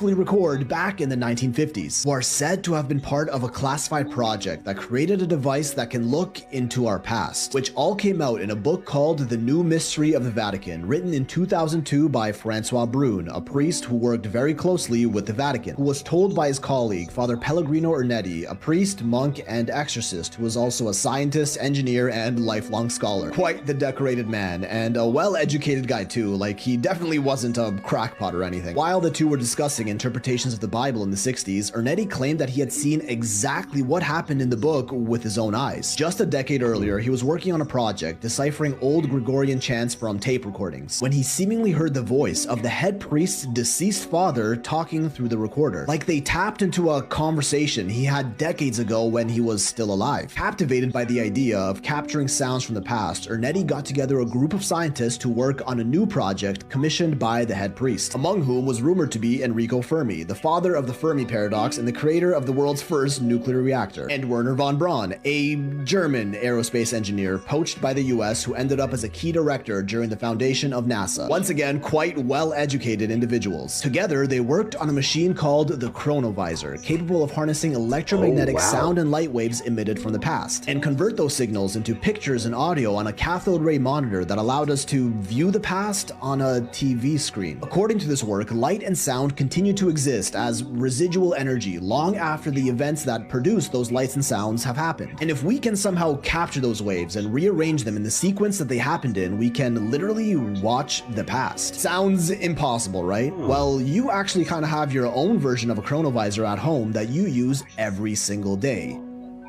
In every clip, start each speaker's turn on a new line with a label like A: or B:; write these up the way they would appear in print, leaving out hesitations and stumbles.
A: record back in the 1950s, who are said to have been part of a classified project that created a device that can look into our past, which all came out in a book called The New Mystery of the Vatican, written in 2002 by Francois Brune, a priest who worked very closely with the Vatican, who was told by his colleague, Father Pellegrino Ernetti, a priest, monk, and exorcist, who was also a scientist, engineer, and lifelong scholar. Quite the decorated man, and a well-educated guy too, like he definitely wasn't a crackpot or anything. While the two were discussing interpretations of the Bible in the 60s, Ernetti claimed that he had seen exactly what happened in the book with his own eyes. Just a decade earlier, he was working on a project deciphering old Gregorian chants from tape recordings, when he seemingly heard the voice of the head priest's deceased father talking through the recorder, like they tapped into a conversation he had decades ago when he was still alive. Captivated by the idea of capturing sounds from the past, Ernetti got together a group of scientists to work on a new project commissioned by the head priest, among whom was rumored to be Enrico Fermi, the father of the Fermi paradox and the creator of the world's first nuclear reactor, and Werner von Braun, a German aerospace engineer poached by the US who ended up as a key director during the foundation of NASA. Once again, quite well-educated individuals. Together, they worked on a machine called the Chronovisor, capable of harnessing electromagnetic sound and light waves emitted from the past, and convert those signals into pictures and audio on a cathode ray monitor that allowed us to view the past on a TV screen. According to this work, light and sound continue to exist as residual energy long after the events that produce those lights and sounds have happened. And if we can somehow capture those waves and rearrange them in the sequence that they happened in, we can literally watch the past. Sounds impossible, right? Well, you actually kind of have your own version of a chronovisor at home that you use every single day.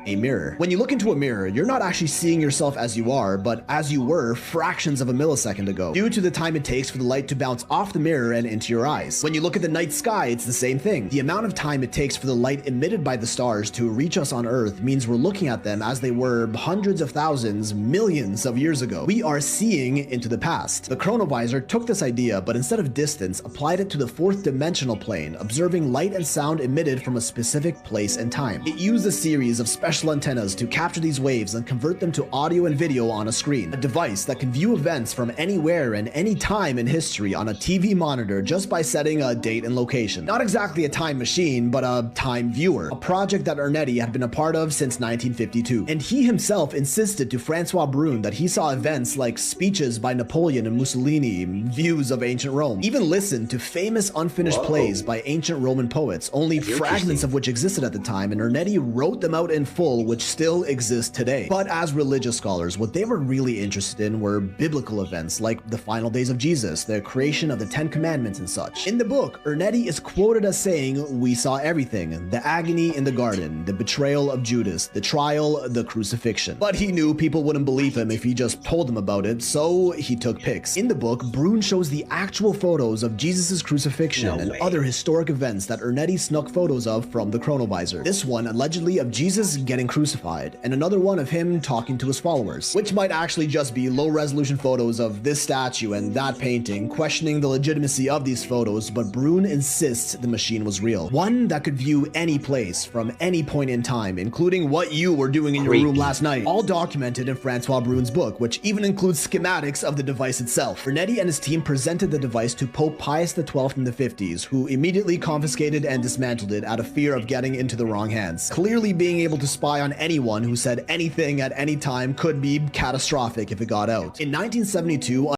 A: A mirror. When you look into a mirror, you're not actually seeing yourself as you are, but as you were fractions of a millisecond ago, due to the time it takes for the light to bounce off the mirror and into your eyes. When you look at the night sky, it's the same thing. The amount of time it takes for the light emitted by the stars to reach us on Earth means we're looking at them as they were hundreds of thousands, millions of years ago. We are seeing into the past. The Chronovisor took this idea, but instead of distance, applied it to the fourth dimensional plane, observing light and sound emitted from a specific place and time. It used a series of special antennas to capture these waves and convert them to audio and video on a screen, a device that can view events from anywhere and any time in history on a TV monitor just by setting a date and location. Not exactly a time machine, but a time viewer, a project that Ernetti had been a part of since 1952. And he himself insisted to Francois Brune that he saw events like speeches by Napoleon and Mussolini, views of ancient Rome, even listened to famous unfinished plays by ancient Roman poets, only fragments of which existed at the time, and Ernetti wrote them out in full, which still exist today. But as religious scholars, what they were really interested in were biblical events like the final days of Jesus, the creation of the 10 Commandments and such. In the book, Ernetti is quoted as saying, "We saw everything, the agony in the garden, the betrayal of Judas, the trial, the crucifixion." But he knew people wouldn't believe him if he just told them about it, so he took pics. In the book, Brune shows the actual photos of Jesus' crucifixion and other historic events that Ernetti snuck photos of from the Chronovisor. This one allegedly of Jesus getting crucified, and another one of him talking to his followers, which might actually just be low-resolution photos of this statue and that painting, questioning the legitimacy of these photos, but Brune insists the machine was real. One that could view any place from any point in time, including what you were doing in your room last night, all documented in Francois Brune's book, which even includes schematics of the device itself. Ernetti and his team presented the device to Pope Pius XII in the 50s, who immediately confiscated and dismantled it out of fear of getting into the wrong hands. Clearly, being able to spy on anyone who said anything at any time could be catastrophic if it got out. In 1972,